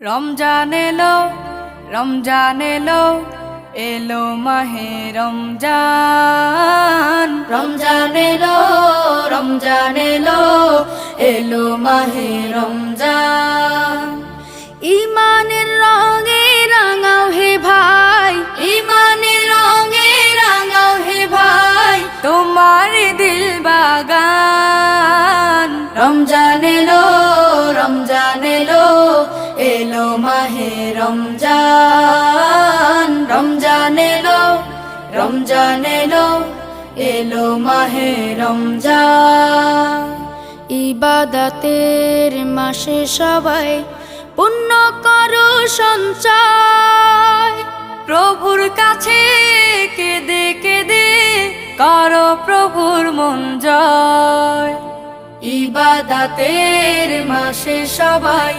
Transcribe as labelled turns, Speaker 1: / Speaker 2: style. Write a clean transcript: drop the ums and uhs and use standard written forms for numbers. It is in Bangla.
Speaker 1: রমজান এলো, রমজান এলো, এলো মাহে রমজান। রমজান এলো, রমজান এলো, এলো মাহে রমজান। ইমানের রঙে রাঙাও হে ভাই, ইমানের রঙে রাঙাও হে ভাই, তোমার দিল বাগান। রমজান এলো, রমজান এলো, এলো মাহে রমজান। রমজান এলো, রমজান এলো, এলো মাহে রমজান। ইবাদতের মাসে সবাই পুণ্য করো সঞ্চয়, প্রভুর কাছে কেঁদে কেঁদে করো প্রভুর মন জয়। ইবাদতের মাসে সবাই